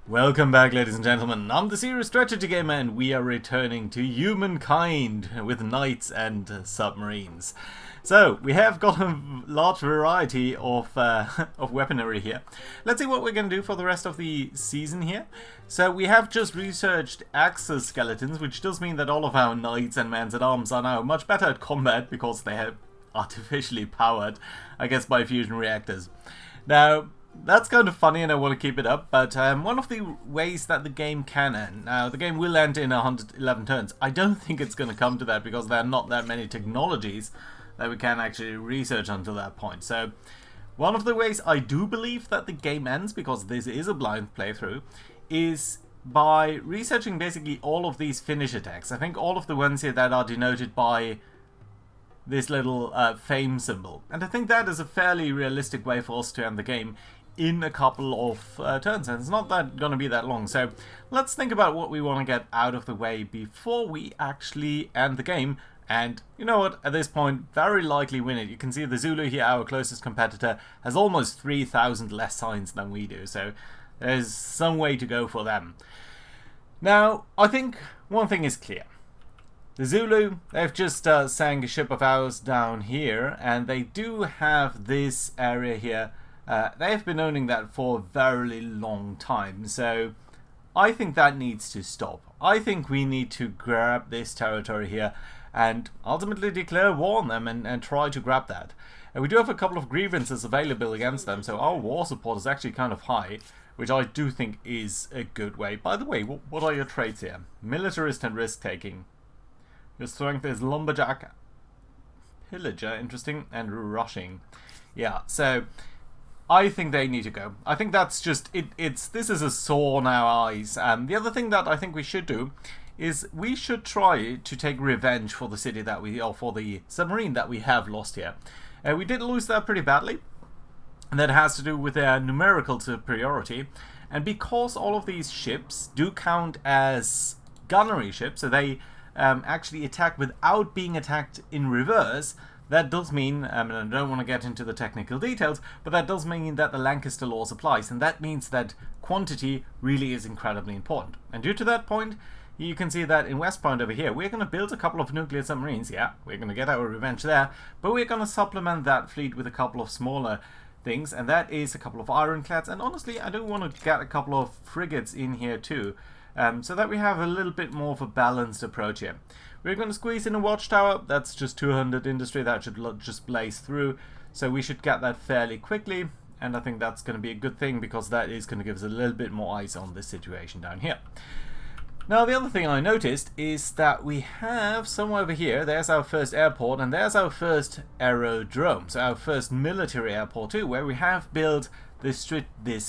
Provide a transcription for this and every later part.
Welcome back, ladies and gentlemen. I'm the Serious Strategy Gamer, and we are returning to Humankind with knights and submarines. So, we have got a large variety of weaponry here. Let's see what we're going to do for the rest of the season here. So, we have just researched exoskeletons, which does mean that all of our knights and men-at-arms are now much better at combat because they have artificially powered, I guess, by fusion reactors. Now, that's kind of funny and I want to keep it up, but one of the ways that the game can end, now the game will end in 111 turns. I don't think it's going to come to that because there are not that many technologies that we can actually research until that point. So one of the ways I do believe that the game ends, because this is a blind playthrough, is by researching basically all of these finish attacks. I think all of the ones here that are denoted by this little fame symbol. And I think that is a fairly realistic way for us to end the game in a couple of turns, and it's not that going to be that long. So let's think about what we want to get out of the way before we actually end the game. And you know what, at this point, very likely win it. You can see the Zulu here, our closest competitor, has almost 3,000 less signs than we do, so there's some way to go for them. Now, I think one thing is clear. The Zulu, they've just sank a ship of ours down here, and they do have this area here. They've been owning that for a very long time, so I think that needs to stop. I think we need to grab this territory here and ultimately declare war on them and try to grab that. And we do have a couple of grievances available against them, so our war support is actually kind of high, which I do think is a good way. By the way, what are your traits here? Militarist and risk-taking. Your strength is lumberjack, pillager, interesting, and rushing. Yeah, so I think they need to go. I think that's just this is a sore on our eyes. The other thing that I think we should do is we should try to take revenge for the city that or for the submarine that we have lost here. We did lose that pretty badly, and that has to do with their numerical superiority. And because all of these ships do count as gunnery ships, so they actually attack without being attacked in reverse, that does mean, and I don't want to get into the technical details, but that does mean that the Lancaster laws applies, and that means that quantity really is incredibly important. And due to that point, you can see that in West Point over here, we're going to build a couple of nuclear submarines. Yeah, we're going to get our revenge there, but we're going to supplement that fleet with a couple of smaller things, and that is a couple of ironclads, and honestly, I do want to get a couple of frigates in here too, so that we have a little bit more of a balanced approach here. We're going to squeeze in a watchtower. That's just 200 industry. That should just blaze through. So we should get that fairly quickly. And I think that's going to be a good thing, because that is going to give us a little bit more eyes on this situation down here. Now, the other thing I noticed is that we have somewhere over here, there's our first airport, and there's our first aerodrome. So our first military airport too, where we have built this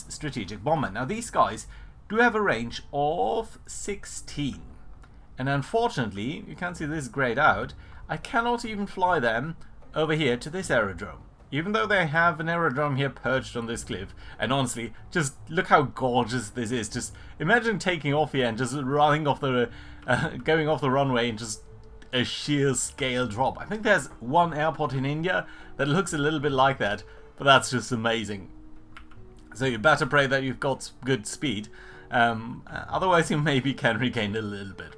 strategic bomber. Now, these guys do have a range of 16. And unfortunately, you can't see this grayed out, I cannot even fly them over here to this aerodrome. Even though they have an aerodrome here perched on this cliff. And honestly, just look how gorgeous this is. Just imagine taking off here and just running off the, going off the runway and just a sheer scale drop. I think there's one airport in India that looks a little bit like that, but that's just amazing. So you better pray that you've got good speed. Otherwise you maybe can regain a little bit.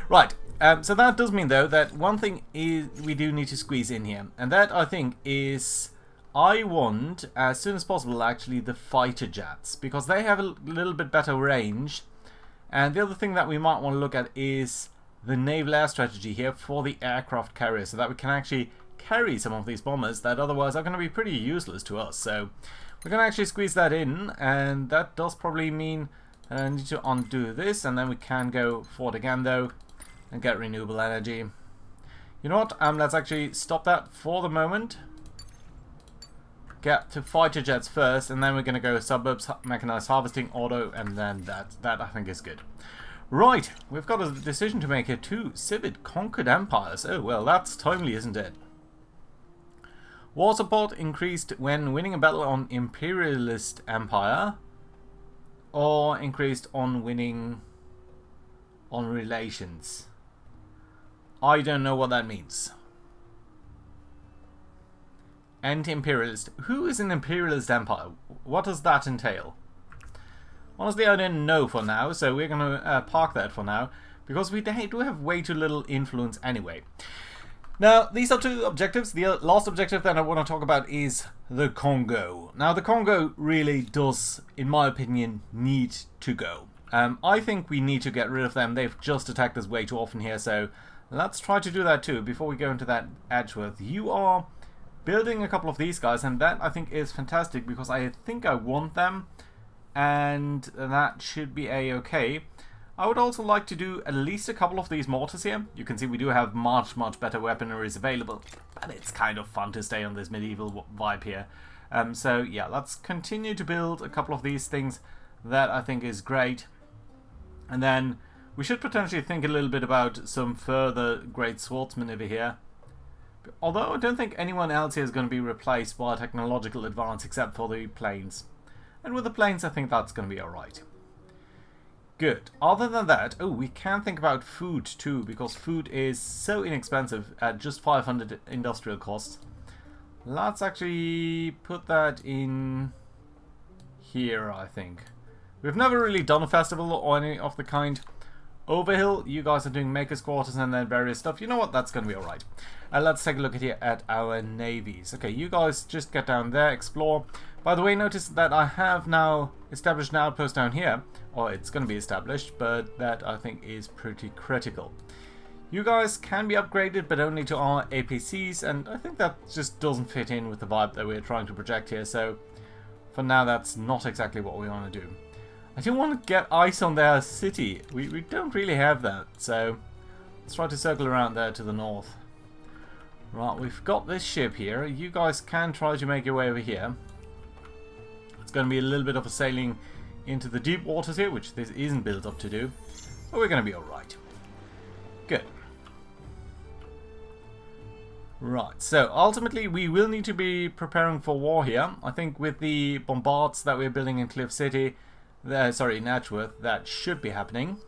Right, so that does mean though that one thing is we do need to squeeze in here, and that I think is I want as soon as possible actually the fighter jets, because they have a little bit better range. And the other thing that we might want to look at is the naval air strategy here for the aircraft carrier, so that we can actually carry some of these bombers that otherwise are going to be pretty useless to us. So we're going to actually squeeze that in, and that does probably mean I need to undo this, and then we can go forward again though and get renewable energy. You know what? Let's actually stop that for the moment. Get to fighter jets first, and then we're going to go suburbs, mechanized harvesting, auto, and then that I think is good. Right, we've got a decision to make here. 2 civic conquered empires. Oh well, that's timely, isn't it? War support increased when winning a battle on imperialist empire, or increased on winning on relations. I don't know what that means. Anti-imperialist. Who is an imperialist empire? What does that entail? Honestly, I didn't know for now, so we're going to park that for now, because we do have way too little influence anyway. Now, these are two objectives. The last objective that I want to talk about is the Congo. Now, the Congo really does, in my opinion, need to go. I think we need to get rid of them. They've just attacked us way too often here, so let's try to do that too. Before we go into that, Edgeworth, you are building a couple of these guys, and that I think is fantastic, because I think I want them, and that should be a-okay. I would also like to do at least a couple of these mortars here. You can see we do have much better weaponries available, but it's kind of fun to stay on this medieval vibe here. So yeah, let's continue to build a couple of these things. That I think is great. And then we should potentially think a little bit about some further great swordsmen over here. Although I don't think anyone else here is going to be replaced by a technological advance except for the planes. And with the planes, I think that's going to be alright. Good. Other than that, oh, we can think about food too, because food is so inexpensive at just 500 industrial costs. Let's actually put that in here, I think. We've never really done a festival or any of the kind. Overhill, you guys are doing makers quarters and then various stuff. You know what? That's going to be alright. Let's take a look at our navies. Okay, you guys just get down there, explore. By the way, notice that I have now established an outpost down here. Or it's going to be established, but that I think is pretty critical. You guys can be upgraded, but only to our APCs, and I think that just doesn't fit in with the vibe that we're trying to project here, so for now that's not exactly what we want to do. I do want to get ice on their city. We don't really have that, so let's try to circle around there to the north. Right, we've got this ship here. You guys can try to make your way over here. It's going to be a little bit of a sailing into the deep waters here, which this isn't built up to do, but we're going to be alright. Good. Right, so ultimately we will need to be preparing for war here. I think with the bombards that we're building in Cliff City, in Edgeworth, that should be happening.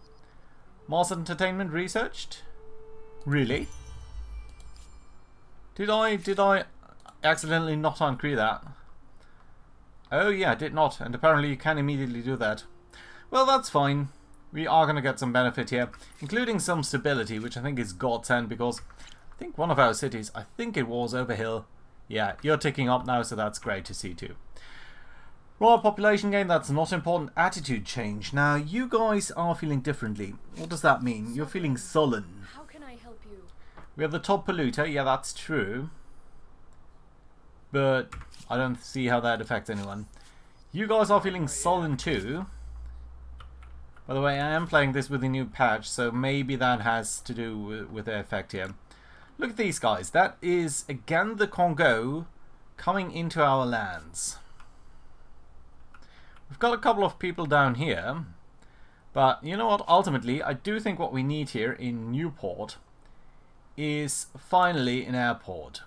Mars Entertainment researched? Really? Did I accidentally not uncreate that? Oh yeah, I did not, and apparently you can immediately do that. Well, that's fine. We are going to get some benefit here, including some stability, which I think is godsend, because I think one of our cities, I think it was Overhill. Yeah, you're ticking up now, so that's great to see too. Royal population gain, that's not important. Attitude change. Now, you guys are feeling differently. What does that mean? You're feeling sullen. How can I help you? We have the top polluter. Yeah, that's true. But I don't see how that affects anyone. You guys are feeling sullen too. By the way, I am playing this with a new patch, so maybe that has to do with the effect here. Look at these guys. That is, again, the Congo coming into our lands. We've got a couple of people down here. But you know what? Ultimately, I do think what we need here in Newport is finally an airport.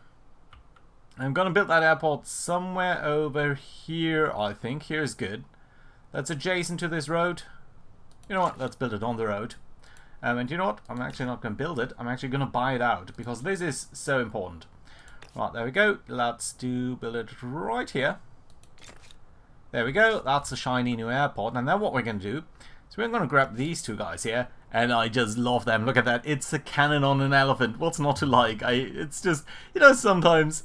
I'm going to build that airport somewhere over here, I think. Here's good. That's adjacent to this road. You know what? Let's build it on the road. And you know what? I'm actually not going to build it. I'm actually going to buy it out, because this is so important. Right, there we go. Let's build it right here. There we go. That's a shiny new airport. And then what we're going to do is we're going to grab these two guys here. And I just love them. Look at that. It's a cannon on an elephant. What's not to like? It's just, you know, sometimes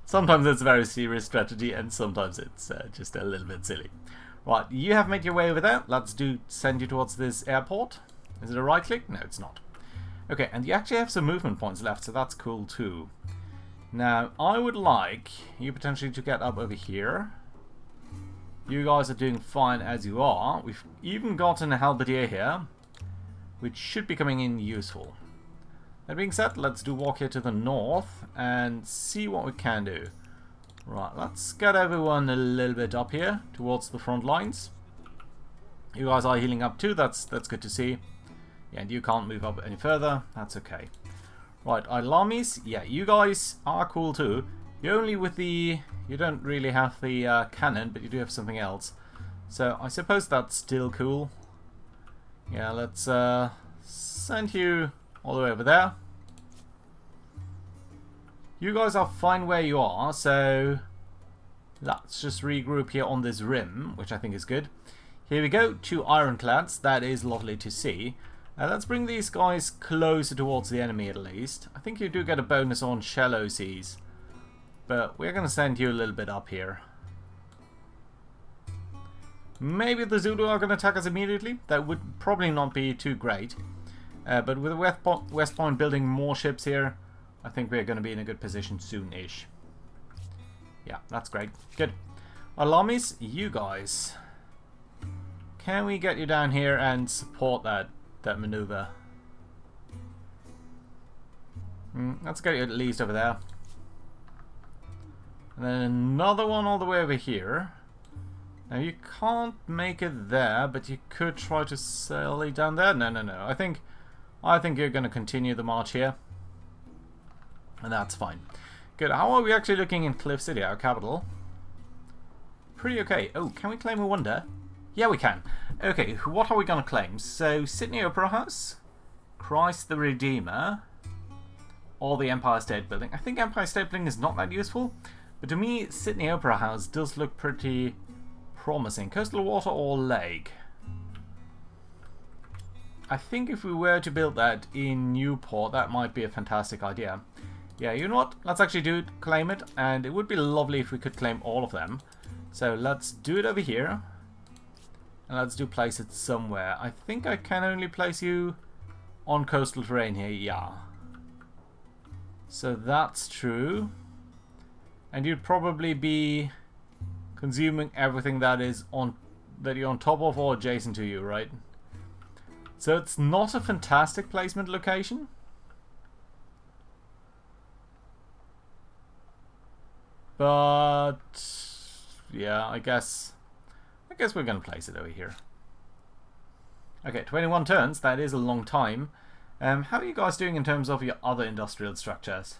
it's a very serious strategy, and sometimes it's just a little bit silly. Right, you have made your way over there. Let's send you towards this airport. Is it a right click? No, it's not. Okay, and you actually have some movement points left, so that's cool too. Now, I would like you potentially to get up over here. You guys are doing fine as you are. We've even gotten a halberdier here, which should be coming in useful. That being said, let's walk here to the north and see what we can do. Right, let's get everyone a little bit up here towards the front lines. You guys are healing up too, that's good to see. Yeah, and you can't move up any further, that's okay. Right, alarmies, yeah, you guys are cool too. You don't really have the cannon, but you do have something else. So I suppose that's still cool. Yeah, let's send you all the way over there. You guys are fine where you are, so let's just regroup here on this rim, which I think is good. Here we go, 2 ironclads. That is lovely to see. Let's bring these guys closer towards the enemy at least. I think you do get a bonus on shallow seas. But we're going to send you a little bit up here. Maybe the Zulu are going to attack us immediately. That would probably not be too great. But with the West Point building more ships here, I think we're going to be in a good position soon-ish. Yeah, that's great. Good. Alamis, you guys. Can we get you down here and support that maneuver? Let's get you at least over there. And then another one all the way over here. Now you can't make it there, but you could try to sail it down there. No. I think you're going to continue the march here, and that's fine. Good. How are we actually looking in Cliff City, our capital? Pretty okay. Oh, can we claim a wonder? Yeah, we can. Okay, what are we going to claim? So, Sydney Opera House, Christ the Redeemer, or the Empire State Building. I think Empire State Building is not that useful, but to me, Sydney Opera House does look pretty promising. Coastal Water or Lake? I think if we were to build that in Newport, that might be a fantastic idea. Yeah, you know what? Let's actually do it, claim it, and it would be lovely if we could claim all of them. So let's do it over here. And let's do place it somewhere. I think I can only place you on coastal terrain here, yeah. So that's true. And you'd probably be consuming everything that you're on top of or adjacent to you, right? So it's not a fantastic placement location. But yeah, I guess we're going to place it over here. Okay, 21 turns, that is a long time. How are you guys doing in terms of your other industrial structures?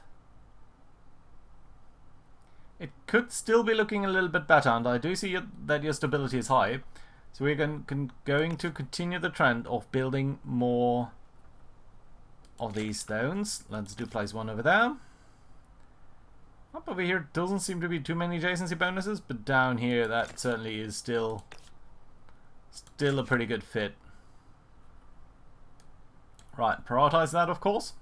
It could still be looking a little bit better, and I do see that your stability is high. So we're going to continue the trend of building more of these stones. Let's do place one over there. Up over here doesn't seem to be too many adjacency bonuses, but down here that certainly is still a pretty good fit. Right, prioritize that, of course.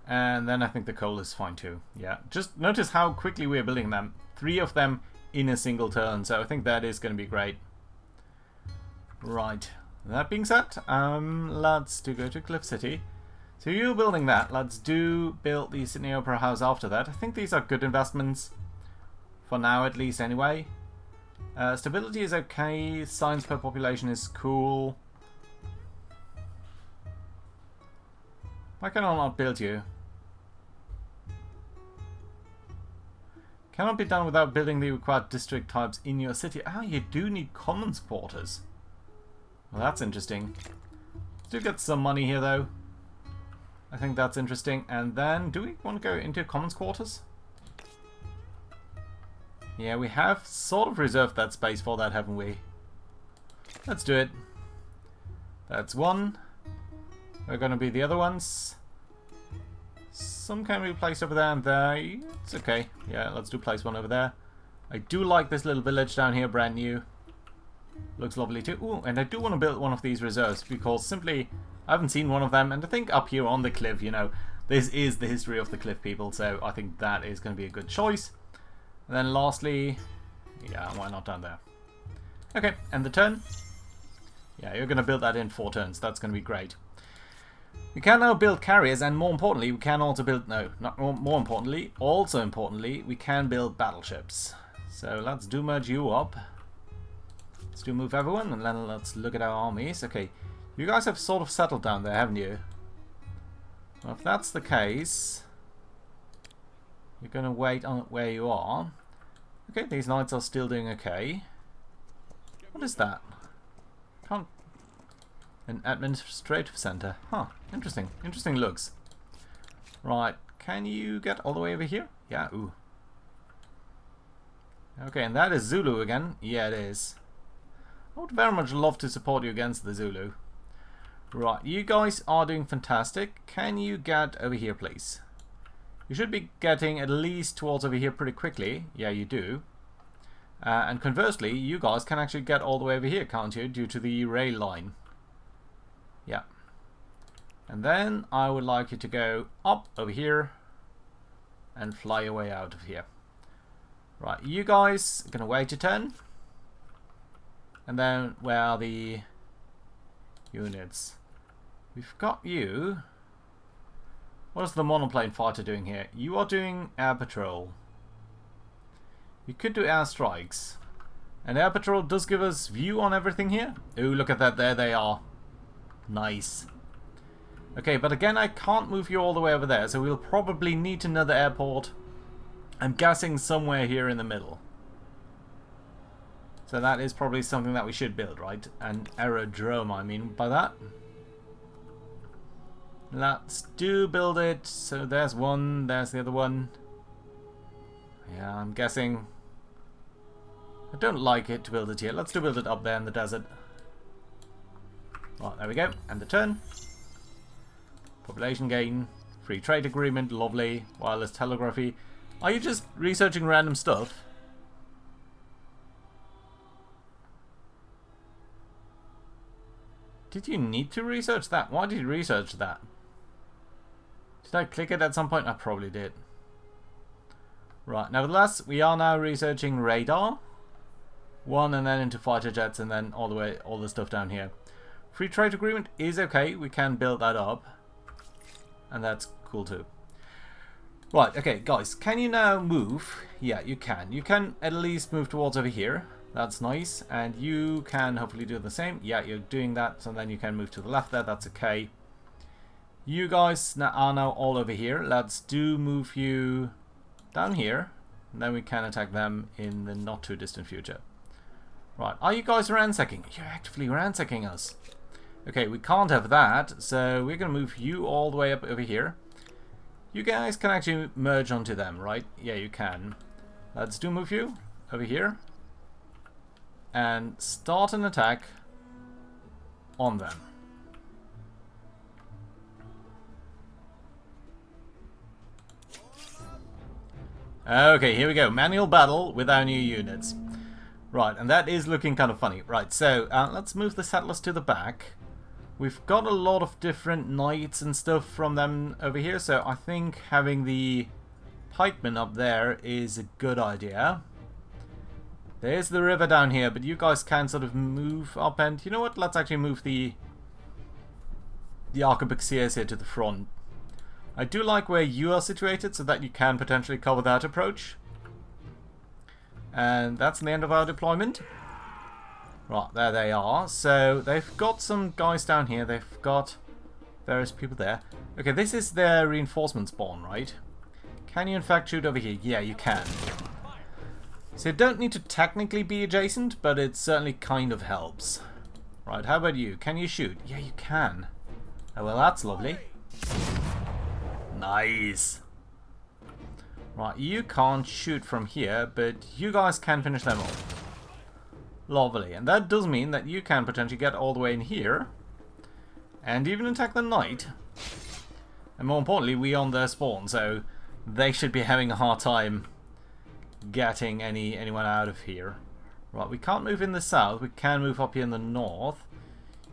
And then I think the coal is fine too. Yeah, just notice how quickly we're building them. 3 of them in a single turn, so I think that is going to be great. Right, that being said, let's go to Cliff City. So you're building that. Let's build the Sydney Opera House after that. I think these are good investments. For now, at least, anyway. Stability is okay. Science per population is cool. Why can I not build you? Cannot be done without building the required district types in your city. Ah, you do need commons quarters. Well, that's interesting. Do get some money here, though. I think that's interesting. And then, do we want to go into commons quarters? Yeah, we have sort of reserved that space for that, haven't we? Let's do it. That's one. We're going to be the other ones. Some can be placed over there and there. It's okay. Yeah, let's do place one over there. I do like this little village down here, brand new. Looks lovely too. Ooh, and I do want to build one of these reserves because simply I haven't seen one of them. And I think up here on the cliff, you know, this is the history of the cliff people. So I think that is going to be a good choice. And then lastly, yeah, why not down there? Okay, and the turn. Yeah, you're going to build that in 4 turns. That's going to be great. We can now build carriers, and more importantly, we can also build, no, not more importantly, also importantly, we can build battleships. So let's do merge you up. Let's do move everyone, and then let's look at our armies. Okay, you guys have sort of settled down there, haven't you? Well, if that's the case, you're going to wait on where you are. Okay, these knights are still doing okay. What is that? Can't... An administrative center. Huh, interesting. Interesting looks. Right, can you get all the way over here? Yeah, ooh. Okay, and that is Zulu again. Yeah, it is. I would very much love to support you against the Zulu. Right, you guys are doing fantastic. Can you get over here, please? You should be getting at least towards over here pretty quickly. Yeah, you do. And conversely, you guys can actually get all the way over here, can't you? Due to the rail line. Yeah. And then I would like you to go up over here and fly your way out of here. Right, you guys are going to wait your turn. And then where are the units? We've got you. What is the monoplane fighter doing here? You are doing air patrol. You could do air strikes. And air patrol does give us view on everything here. Oh, look at that. There they are. Nice. Okay, but again, I can't move you all the way over there, so we'll probably need another airport. I'm guessing somewhere here in the middle. So that is probably something that we should build, right? An aerodrome, I mean by that. Let's build it. So there's one, there's the other one. Yeah, I'm guessing. I don't like it to build it here. Let's build it up there in the desert. Right, there we go. And the turn. Population gain. Free trade agreement. Lovely. Wireless telegraphy. Are you just researching random stuff? Did you need to research that? Why did you research that? Did I click it at some point? I probably did. Right, nevertheless, we are now researching radar. One and then into fighter jets and then all the way, all the stuff down here. Free trade agreement is okay. We can build that up. And that's cool too. Right, okay, guys, can you now move? Yeah, you can. You can at least move towards over here. That's nice. And you can hopefully do the same. Yeah, you're doing that. So then you can move to the left there. That's okay. You guys are now all over here. Let's move you down here. And then we can attack them in the not too distant future. Right, are you guys ransacking? You're actively ransacking us. Okay, we can't have that. So we're going to move you all the way up over here. You guys can actually merge onto them, right? Yeah, you can. Let's move you over here. And start an attack on them. Okay, here we go. Manual battle with our new units. Right, and that is looking kind of funny. Right, so let's move the settlers to the back. We've got a lot of different knights and stuff from them over here, so I think having the pikemen up there is a good idea. There's the river down here, but you guys can sort of move up, and you know what? Let's actually move the arquebusiers here to the front. I do like where you are situated, so that you can potentially cover that approach. And that's the end of our deployment. Right, there they are. So they've got some guys down here. They've got various people there. Okay, this is their reinforcement spawn, right? Can you in fact shoot over here? Yeah, you can. So you don't need to technically be adjacent, but it certainly kind of helps. Right, how about you? Can you shoot? Yeah, you can. Oh, well, that's lovely. Nice. Right, you can't shoot from here, but you guys can finish them off. Lovely. And that does mean that you can potentially get all the way in here and even attack the knight. And more importantly, we on their spawn, so they should be having a hard time getting anyone out of here. Right, we can't move in the south. We can move up here in the north.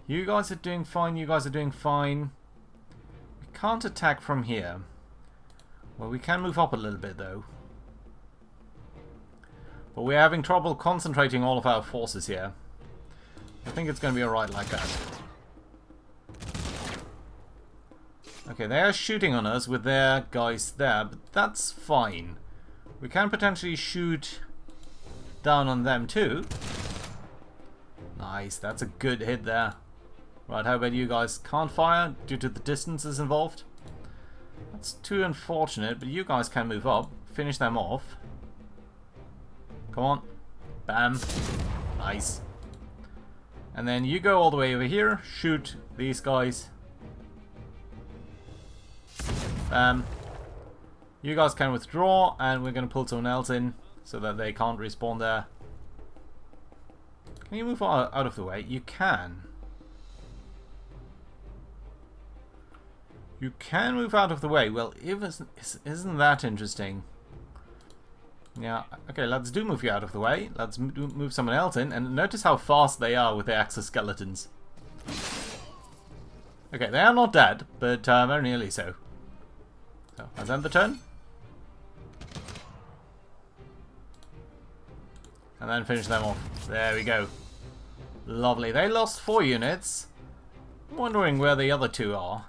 You guys are doing fine. You guys are doing fine. We can't attack from here. Well, we can move up a little bit, though. But we're having trouble concentrating all of our forces here. I think it's going to be alright like that. Okay, they are shooting on us with their guys there, but that's fine. We can potentially shoot down on them too. Nice, that's a good hit there. Right, how about you guys? Can't fire due to the distances involved. That's too unfortunate, but you guys can move up. Finish them off. Come on. Bam. Nice. And then you go all the way over here. Shoot these guys. Bam. You guys can withdraw, and we're going to pull someone else in so that they can't respawn there. Can you move out of the way? You can. You can move out of the way. Well, isn't that interesting? Yeah, okay, let's do move you out of the way. Let's move someone else in, and notice how fast they are with their exoskeletons. Okay, they are not dead, but very nearly so. So, let's end the turn. And then finish them off. There we go. Lovely. They lost 4 units. I'm wondering where the other 2 are.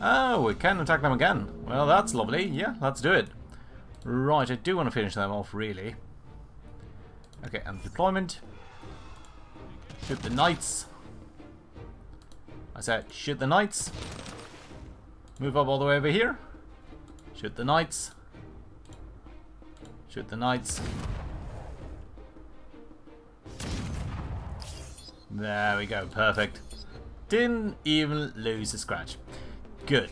Oh, we can attack them again. Well, that's lovely. Yeah, let's do it. Right, I do want to finish them off, really. Okay, and deployment. Shoot the knights. I said, shoot the knights. Move up all the way over here. Shoot the knights. Shoot the knights. There we go, perfect. Didn't even lose a scratch. Good.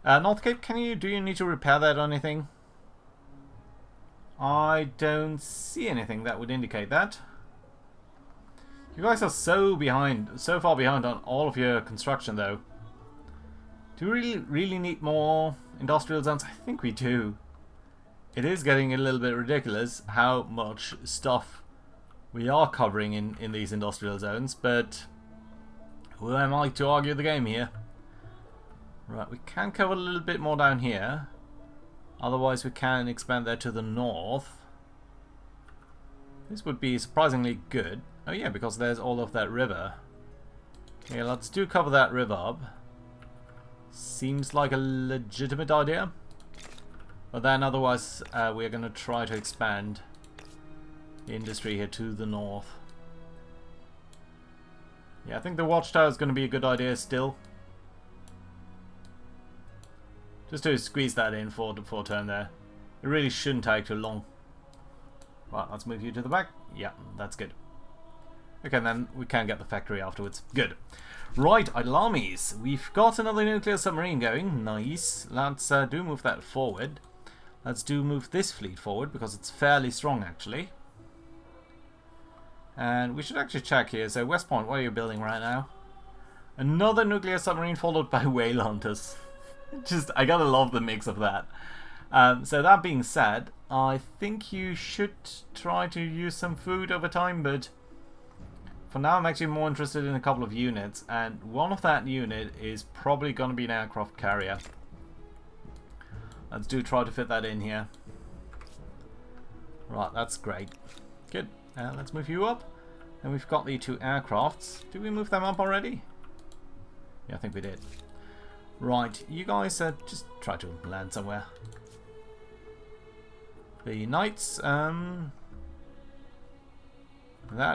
North Cape, do you need to repair that or anything? I don't see anything that would indicate that. You guys are so far behind on all of your construction though. Do we really need more industrial zones? I think we do. It is getting a little bit ridiculous how much stuff we are covering in these industrial zones, but who am I to argue the game here? Right, we can cover a little bit more down here. Otherwise we can expand there to the north. This would be surprisingly good. Oh yeah, because there's all of that river. Okay, let's do cover that river up. Seems like a legitimate idea. But then otherwise we're going to try to expand the industry here to the north. Yeah, I think the watchtower is going to be a good idea still. Just to squeeze that in for turn there. It really shouldn't take too long. Right, let's move you to the back. Yeah, that's good. Okay, then we can get the factory afterwards. Good. Right, idle armies. We've got another nuclear submarine going. Nice. Let's do move that forward. Let's do move this fleet forward because it's fairly strong actually. And we should actually check here. So West Point, what are you building right now? Another nuclear submarine followed by whale hunters. Just, I gotta love the mix of that. So that being said, I think you should try to use some food over time, but for now I'm actually more interested in a couple of units, and one of that unit is probably going to be an aircraft carrier. Let's try to fit that in here. Right, that's great. Good. Let's move you up. And we've got the 2 aircrafts. Did we move them up already? Yeah, I think we did. Right, you guys just try to land somewhere. The knights, that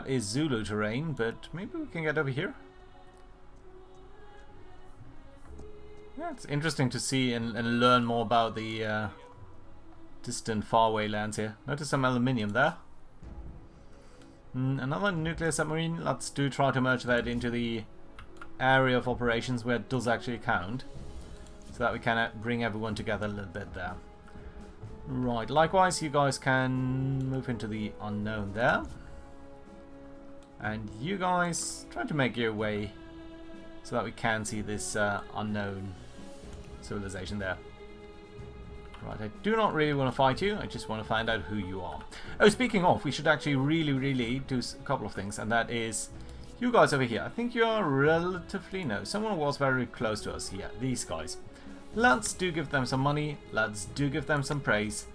is Zulu terrain, but maybe we can get over here. Yeah, it's interesting to see and learn more about the distant faraway lands here. Notice some aluminium there. Another nuclear submarine. Let's try to merge that into the area of operations where it does actually count, so that we can bring everyone together a little bit there. Right, likewise you guys can move into the unknown there, and you guys try to make your way so that we can see this unknown civilization there. Right, I do not really want to fight you, I just want to find out who you are. Oh, speaking of, we should actually really do a couple of things, and that is you guys over here. I think you are relatively... no, someone was very close to us. Yeah, these guys. Let's do give them some money. Let's do give them some praise.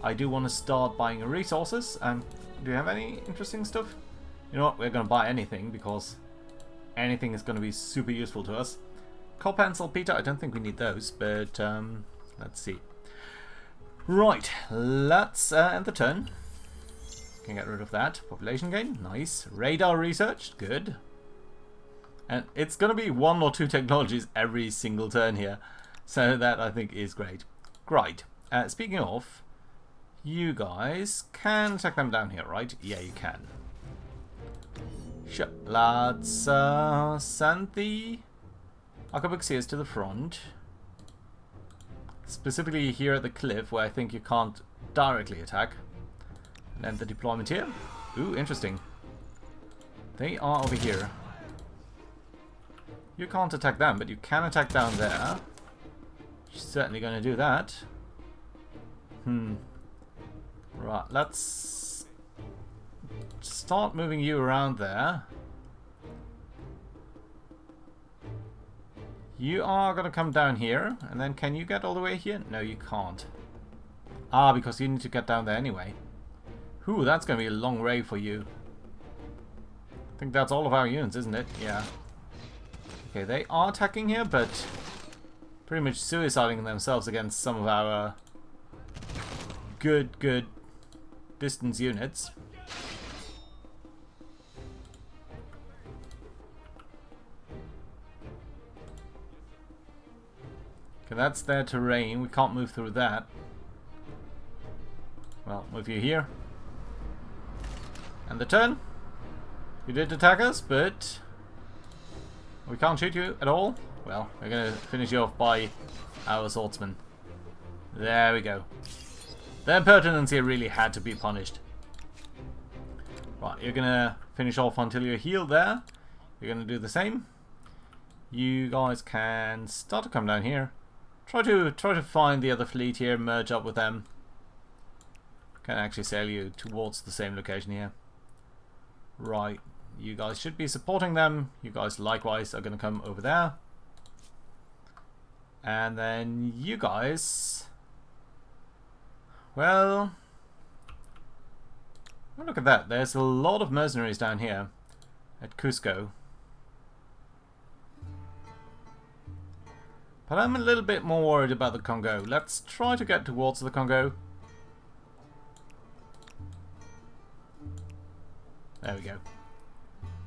I do want to start buying resources. Do you have any interesting stuff? You know what? We're going to buy anything because anything is going to be super useful to us. Copper and saltpeter. I don't think we need those, but let's see. Right, let's end the turn. Can get rid of that. Population gain, nice. Radar research, good. And it's going to be 1 or 2 technologies every single turn here. So that I think is great. Great. Speaking of, you guys can take them down here, right? Yeah, you can. Sure. Let's send the arquebusiers to the front. Specifically here at the cliff where I think you can't directly attack. And then the deployment here. Ooh, interesting. They are over here. You can't attack them, but you can attack down there. She's certainly going to do that. Right, Right, let's start moving you around there. You are going to come down here, and then can you get all the way here? No, you can't. Ah, because you need to get down there anyway. Ooh, that's going to be a long way for you. I think that's all of our units, isn't it? Yeah. Okay, they are attacking here, but pretty much suiciding themselves against some of our good distance units. Okay, that's their terrain. We can't move through that. Well, move you here. And the turn. You did attack us, but we can't shoot you at all. Well, we're going to finish you off by our swordsman. There we go. The impertinence here really had to be punished. Right, you're going to finish off until you're healed there. You're going to do the same. You guys can start to come down here. Try to find the other fleet here, merge up with them. Can actually sail you towards the same location here. Right, you guys should be supporting them. You guys likewise are going to come over there. And then you guys... Well... Oh, look at that. There's a lot of mercenaries down here at Cusco. But I'm a little bit more worried about the Congo. Let's try to get towards the Congo. There we go.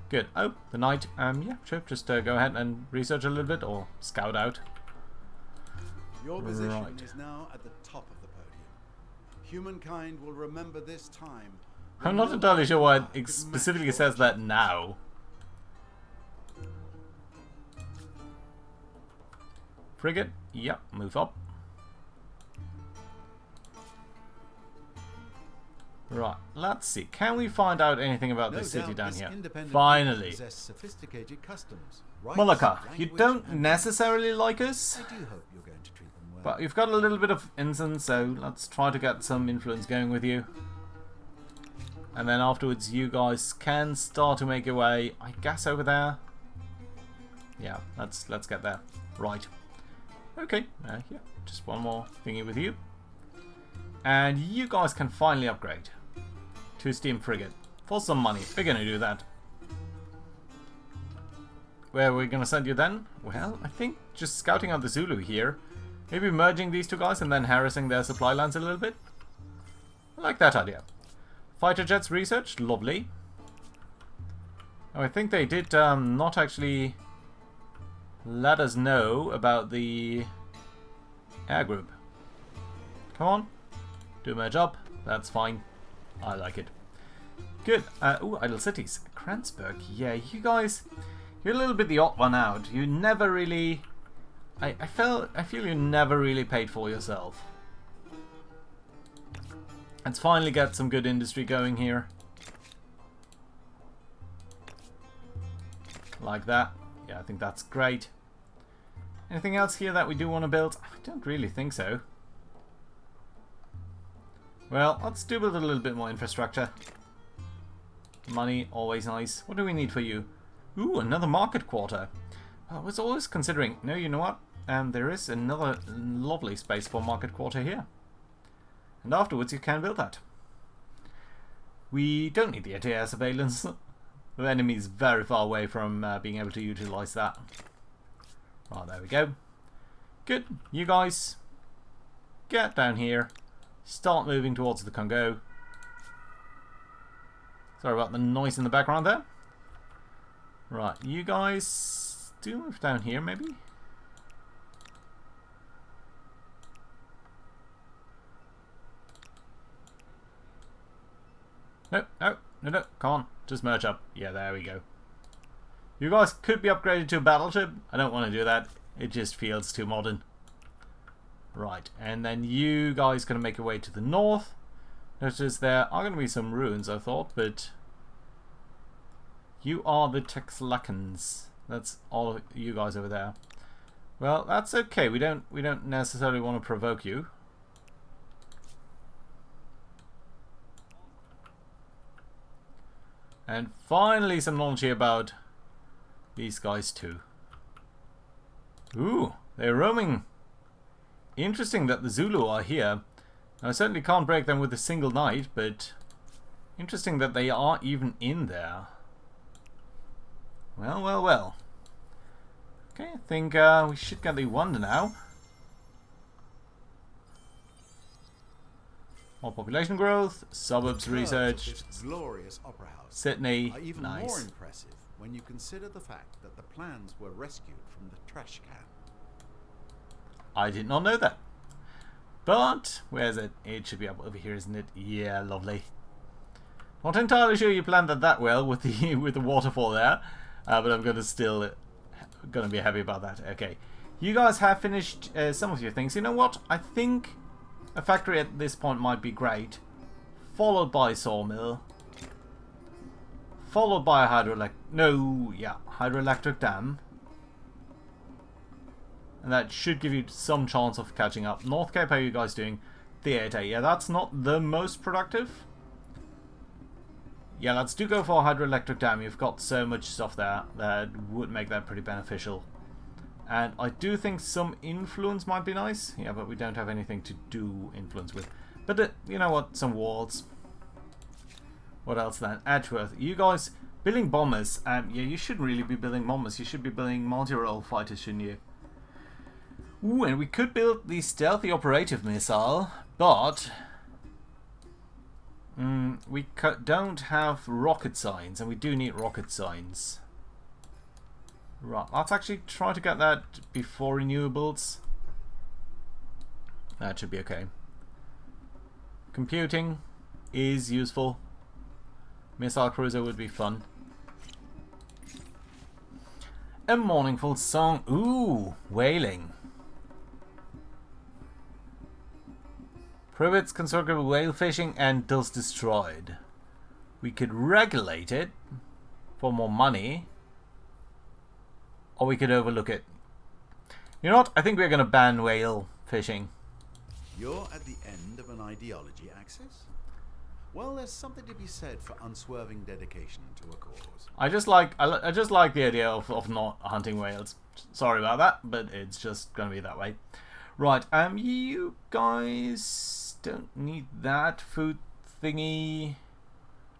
Good. Oh, the knight. Yeah, sure. Just go ahead and research a little bit or scout out. Your position is now at the top of the podium. Humankind will remember this time. I'm not entirely sure why it specifically says that now. Frigate. Yep, move up. Right, let's see. Can we find out anything about this city down here? Finally. Malacca, you don't necessarily like us, but you've got a little bit of incense, so let's try to get some influence going with you. And then afterwards you guys can start to make your way, I guess, over there. Yeah, let's get there. Right. Okay, yeah, just one more thingy with you. And you guys can finally upgrade to steam frigate for some money. We're gonna do that. Where are we gonna send you then? Well, I think just scouting out the Zulu here. Maybe merging these two guys and then harassing their supply lines a little bit. I like that idea. Fighter jets researched, lovely. Oh, I think they did not actually let us know about the air group. Come on. Do merge up. That's fine. I like it. Good. Ooh, idle cities. Kranzberg. Yeah, you guys, you're a little bit the odd one out. You never really... I feel you never really paid for yourself. Let's finally get some good industry going here. Like that. Yeah, I think that's great. Anything else here that we do want to build? I don't really think so. Well, let's do build a little bit more infrastructure. Money, always nice. What do we need for you? Ooh, another market quarter. I was always considering... No, you know what? There is another lovely space for market quarter here. And afterwards you can build that. We don't need the anti-air surveillance. The enemy is very far away from being able to utilize that. Right, there we go. Good. You guys, get down here. Start moving towards the Congo. Sorry about the noise in the background there. Right, you guys do move down here maybe? No, come on. Just merge up. Yeah, there we go. You guys could be upgraded to a battleship. I don't want to do that. It just feels too modern. Right, and then you guys going to make your way to the north. Notice there are going to be some ruins, I thought, but you are the Texlacans. That's all of you guys over there. Well, that's okay. We don't necessarily want to provoke you. And finally some knowledge here about these guys too. Ooh, they're roaming. Interesting that the Zulu are here. I certainly can't break them with a single knight, but interesting that they are even in there. Well, well, well. Okay, I think we should get the wonder now. More population growth, suburbs research, glorious opera house Sydney, are even nice. more impressive when you consider the fact that the plans were rescued from the trash can. I did not know that. But where's it? It should be up over here, isn't it? Yeah, lovely. Not entirely sure you planned that well with the waterfall there, but I'm gonna be happy about that. Okay, you guys have finished some of your things. You know what? I think a factory at this point might be great, followed by a sawmill, followed by a hydroelectric dam. And that should give you some chance of catching up. North Cape, how are you guys doing? Theatre, yeah, that's not the most productive. Yeah, let's go for a hydroelectric dam. You've got so much stuff there that would make that pretty beneficial. And I do think some influence might be nice. Yeah, but we don't have anything to do influence with. But you know what? Some walls. What else then? Edgeworth. You guys building bombers. Yeah, you shouldn't really be building bombers. You should be building multi-role fighters, shouldn't you? Ooh, and we could build the stealthy operative missile, but we don't have rocket signs, and we do need rocket signs. Right, let's actually try to get that before renewables. That should be okay. Computing is useful. Missile cruiser would be fun. A mournful song. Ooh, whaling. Prohibits conservative whale fishing and thus destroyed. We could regulate it for more money, or we could overlook it. You know what? I think we're going to ban whale fishing. You're at the end of an ideology axis? Well, there's something to be said for unswerving dedication to a cause. I just like the idea of not hunting whales. Sorry about that, but it's just going to be that way. Right, you guys don't need that food thingy.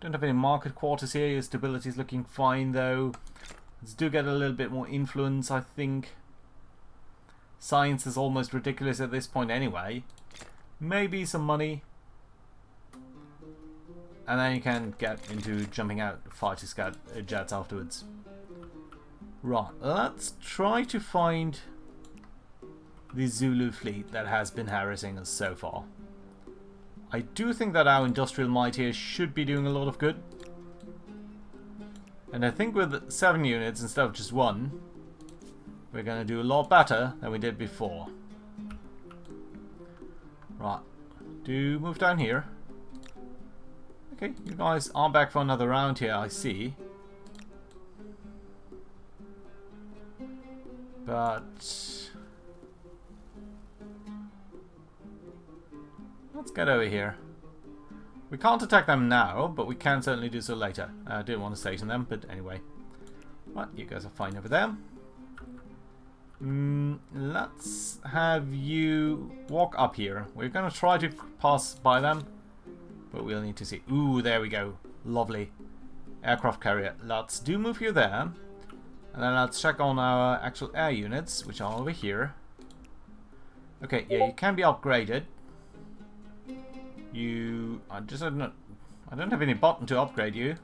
Don't have any market quarters here. Your stability is looking fine though. Let's do get a little bit more influence, I think. Science is almost ridiculous at this point anyway. Maybe some money. And then you can get into jumping out fighter jets afterwards. Right, let's try to find the Zulu fleet that has been harassing us so far. I do think that our industrial might here should be doing a lot of good. And I think with 7 units instead of just 1, we're going to do a lot better than we did before. Right, do move down here. Okay, you guys are back for another round here, I see. But let's get over here. We can't attack them now, but we can certainly do so later. I didn't want to station them, but anyway. Right, you guys are fine over there. Let's have you walk up here. We're going to try to pass by them, but we'll need to see. Ooh, there we go. Lovely. Aircraft carrier. Let's do move you there. And then let's check on our actual air units, which are over here. Okay, yeah, you can be upgraded. I don't have any button to upgrade you.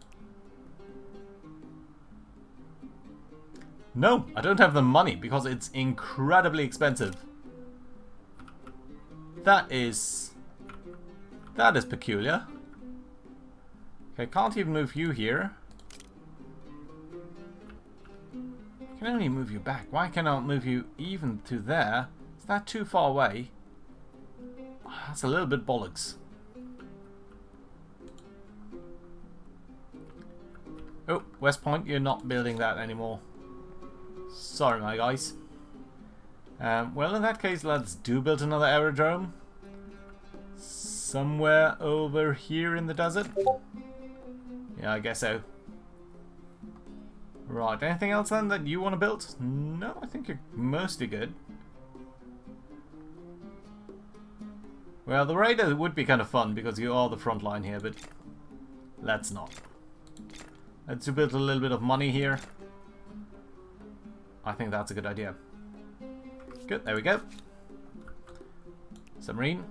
No, I don't have the money because it's incredibly expensive. That is peculiar. Okay, can't even move you here. I can only move you back. Why can I not move you even to there? Is that too far away? That's a little bit bollocks. Oh, West Point, you're not building that anymore. Sorry, my guys. Well, in that case, let's build another aerodrome. Somewhere over here in the desert. Yeah, I guess so. Right, anything else then that you want to build? No, I think you're mostly good. Well, the radar would be kind of fun because you are the front line here, but let's not. Let's build a little bit of money here. I think that's a good idea. Good, there we go. Submarine.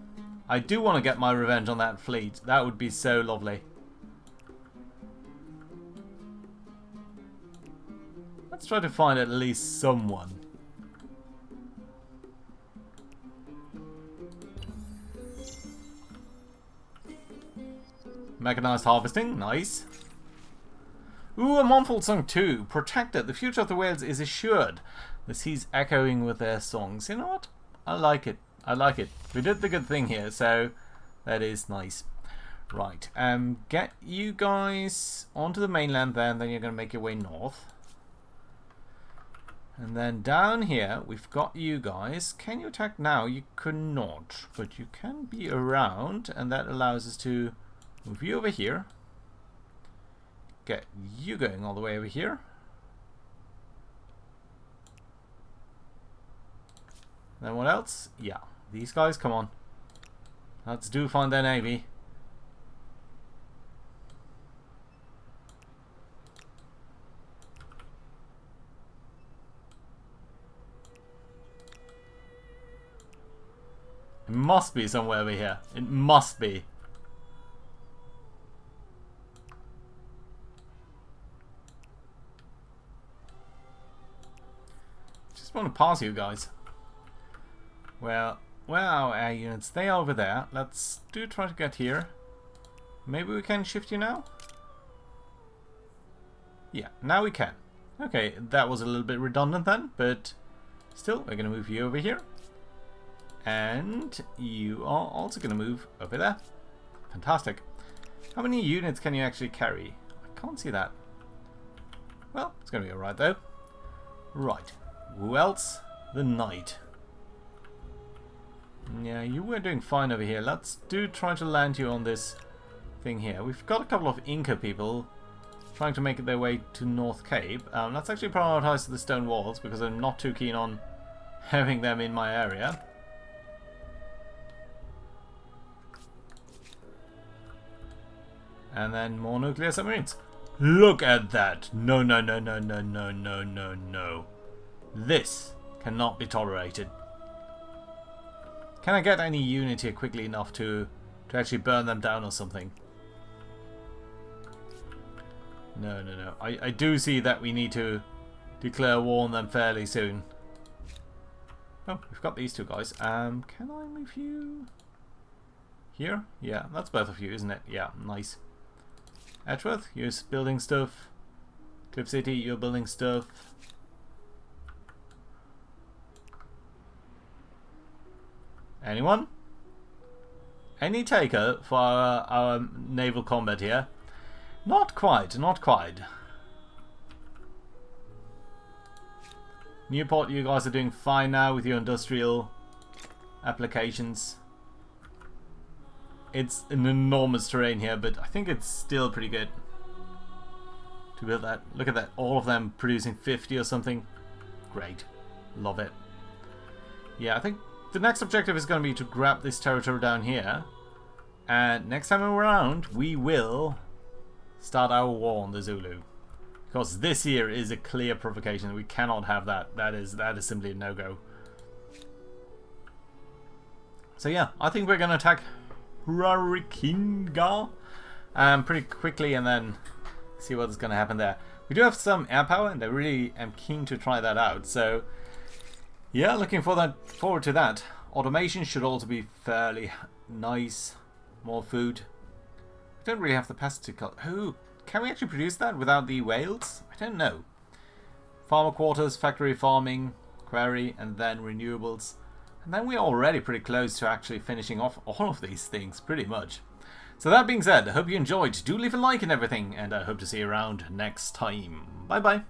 I do want to get my revenge on that fleet. That would be so lovely. Let's try to find at least someone. Mechanized harvesting, nice. Ooh, a mournful song too. Protected. The future of the whales is assured. The seas echoing with their songs. You know what? I like it. I like it. We did the good thing here, so that is nice. Right. Get you guys onto the mainland then you're going to make your way north. And then down here, we've got you guys. Can you attack now? You could not. But you can be around, and that allows us to move you over here. Get you going all the way over here. Then what else? Yeah, these guys, come on. Let's do find their navy. It must be somewhere over here. It must be. Just want to pass you guys. Well, where are our units? They are over there. Let's try to get here. Maybe we can shift you now? Yeah, now we can. Okay, that was a little bit redundant then, but still, we're going to move you over here. And you are also going to move over there. Fantastic. How many units can you actually carry? I can't see that. Well, it's going to be alright though. Right. Who else? The knight. Yeah, you were doing fine over here. Let's try to land you on this thing here. We've got a couple of Inca people trying to make their way to North Cape. Let's actually prioritize the stone walls because I'm not too keen on having them in my area. And then more nuclear submarines. Look at that! No, no, no, no, no, no, no, no, no. This cannot be tolerated. Can I get any unit here quickly enough to actually burn them down or something? No, no, no. I do see that we need to declare war on them fairly soon. Oh, we've got these two guys. Can I move you here? Yeah, that's both of you, isn't it? Yeah, nice. Edgeworth, you're building stuff. Cliff City, you're building stuff. Anyone? Any taker for our naval combat here? Not quite, not quite. Newport, you guys are doing fine now with your industrial applications. It's an enormous terrain here, but I think it's still pretty good to build that. Look at that, all of them producing 50 or something. Great. Love it. Yeah, I think the next objective is going to be to grab this territory down here. And next time around, we will start our war on the Zulu. Because this here is a clear provocation. We cannot have that. That is simply a no-go. So yeah, I think we're going to attack Rarikinga pretty quickly and then see what's going to happen there. We do have some air power and I really am keen to try that out. So yeah, looking forward to that. Automation should also be fairly nice. More food. We don't really have the capacity to... Oh, can we actually produce that without the whales? I don't know. Farmer quarters, factory farming, quarry, and then renewables. And then we're already pretty close to actually finishing off all of these things, pretty much. So that being said, I hope you enjoyed. Do leave a like and everything, and I hope to see you around next time. Bye bye.